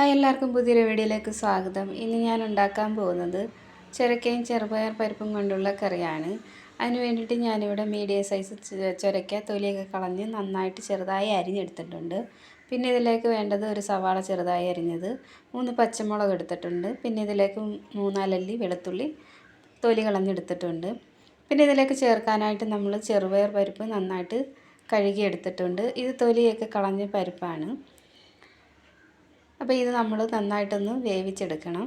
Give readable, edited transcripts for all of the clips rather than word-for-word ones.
Hi, എല്ലാവർക്കും പുതിയൊരു വീഡിയോയിലേക്ക് സ്വാഗതം. ഇന്ന് ഞാൻ ഉണ്ടാക്കാൻ പോകുന്നത് ചുരക്കയും ചെറുപയർ പരിപ്പും കൊണ്ടുള്ള കറിയാണ്. അതിന് വേണ്ടിയിട്ട് ഞാനിവിടെ മീഡിയം സൈസ് ചുരക്ക തൊലിയൊക്കെ കളഞ്ഞ് നന്നായിട്ട് ചെറുതായി അരിഞ്ഞെടുത്തിട്ടുണ്ട്. പിന്നെ ഇതിലേക്ക് വേണ്ടത് ഒരു സവാള ചെറുതായി അരിഞ്ഞത്, 3 പച്ചമുളക് എടുത്തിട്ടുണ്ട്. പിന്നെ ഇതിലേക്ക് 3-4 അല്ലി വെളുത്തുള്ളി തൊലി കളഞ്ഞെടുത്തിട്ടുണ്ട്. പിന്നെ ഇതിലേക്ക് ചേർക്കാനായിട്ട് നമ്മൾ ചെറുപയർ പരിപ്പ് നന്നായിട്ട് കഴുകി എടുത്തിട്ടുണ്ട്. ഇത് തൊലിയൊക്കെ കളഞ്ഞ പരിപ്പാണ്. അപ്പോൾ ഇത് നമ്മൾ നന്നായിട്ടൊന്ന് വേവിച്ചെടുക്കണം.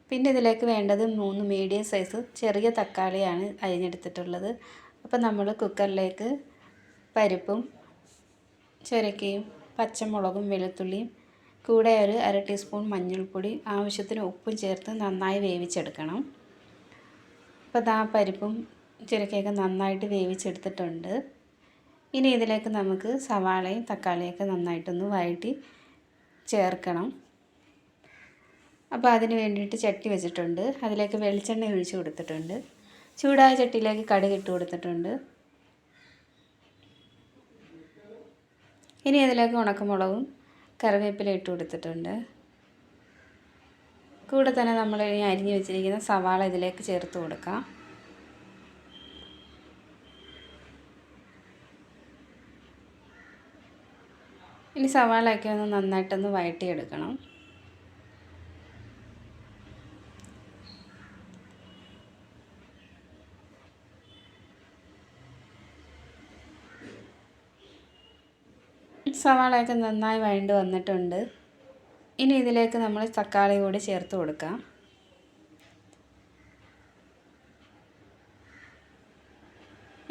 പിന്നെ ഇതിലേക്ക് വേണ്ടത് 3 മീഡിയം സൈസ് ചെറിയ തക്കാളിയാണ് അരിഞ്ഞെടുത്തിട്ടുള്ളത്. അപ്പോൾ നമ്മൾ കുക്കറിലേക്ക് പരിപ്പും ചുരക്കയും പച്ചമുളകും വെളുത്തുള്ളിയും കൂടെ ഒരു 1/2 ടീസ്പൂൺ മഞ്ഞൾപ്പൊടി ആവശ്യത്തിന് ഉപ്പും ചേർത്ത് നന്നായി വേവിച്ചെടുക്കണം. അപ്പോൾ പരിപ്പും ചുരക്കയൊക്കെ നന്നായിട്ട് വേവിച്ചെടുത്തിട്ടുണ്ട്. ഇനി ഇതിലേക്ക് നമുക്ക് സവാളയും തക്കാളിയൊക്കെ നന്നായിട്ടൊന്ന് വഴറ്റി ചേർക്കണം. അപ്പോൾ അതിന് വേണ്ടിയിട്ട് ചട്ടി വെച്ചിട്ടുണ്ട്. അതിലേക്ക് വെളിച്ചെണ്ണ ഒഴിച്ച് കൊടുത്തിട്ടുണ്ട്. ചൂടായ ചട്ടിയിലേക്ക് കടുക് ഇട്ട് കൊടുത്തിട്ടുണ്ട്. ഇനി അതിലേക്ക് ഉണക്കമുളകും കറിവേപ്പില ഇട്ട് കൊടുത്തിട്ടുണ്ട്. കൂടെ തന്നെ നമ്മൾ ഇനി അരിഞ്ഞു വെച്ചിരിക്കുന്ന സവാള ഇതിലേക്ക് ചേർത്ത് കൊടുക്കാം. ഇനി സവാളയൊക്കെ ഒന്ന് നന്നായിട്ടൊന്ന് വഴറ്റിയെടുക്കണം. സവാളയൊക്കെ നന്നായി വഴണ്ട് വന്നിട്ടുണ്ട്. ഇനി ഇതിലേക്ക് നമ്മൾ തക്കാളി കൂടി ചേർത്ത് കൊടുക്കാം.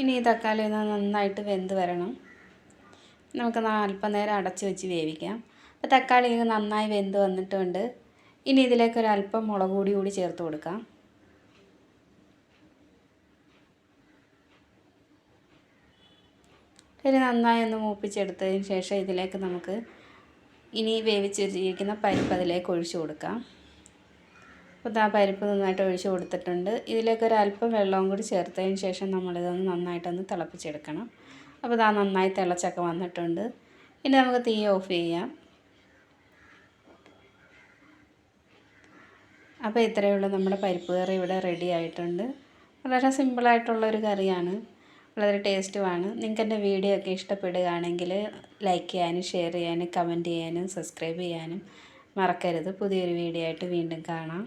ഇനി ഈ തക്കാളി ഒന്ന് നന്നായിട്ട് വെന്ത് വരണം. നമുക്ക് അല്പം നേരം അടച്ച് വെച്ച് വേവിക്കാം. അപ്പോൾ തക്കാളി നന്നായി വെന്ത് വന്നിട്ടുണ്ട്. ഇനി ഇതിലേക്ക് ഒരല്പം മുളക് പൊടി കൂടി ചേർത്ത് കൊടുക്കാം. ഇനി നന്നായി ഒന്ന് മൂപ്പിച്ചെടുത്തതിന് ശേഷം ഇതിലേക്ക് നമുക്ക് ഇനി വേവിച്ച് വെച്ചിരിക്കുന്ന പരിപ്പ് അതിലേക്ക് ഒഴിച്ചു കൊടുക്കാം. അപ്പോൾ പരിപ്പ് നന്നായിട്ട് ഒഴിച്ച് കൊടുത്തിട്ടുണ്ട്. ഇതിലേക്ക് ഒരല്പം വെള്ളവും കൂടി ചേർത്തതിന് ശേഷം നമ്മളിതൊന്ന് നന്നായിട്ടൊന്ന് തിളപ്പിച്ചെടുക്കണം. അപ്പോൾ നന്നായി തിളച്ചൊക്കെ വന്നിട്ടുണ്ട്. ഇനി നമുക്ക് തീ ഓഫ് ചെയ്യാം. അപ്പോൾ ഇത്രയേ ഉള്ളൂ, നമ്മുടെ പരിപ്പ് കറി ഇവിടെ റെഡി ആയിട്ടുണ്ട്. വളരെ സിമ്പിളായിട്ടുള്ളൊരു കറിയാണ്, വളരെ ടേസ്റ്റുമാണ്. നിങ്ങൾക്ക് എൻ്റെ വീഡിയോ ഒക്കെ ഇഷ്ടപ്പെടുകയാണെങ്കിൽ ലൈക്ക് ചെയ്യാനും ഷെയർ ചെയ്യാനും കമൻറ്റ് ചെയ്യാനും സബ്സ്ക്രൈബ് ചെയ്യാനും മറക്കരുത്. പുതിയൊരു വീഡിയോ ആയിട്ട് വീണ്ടും കാണാം.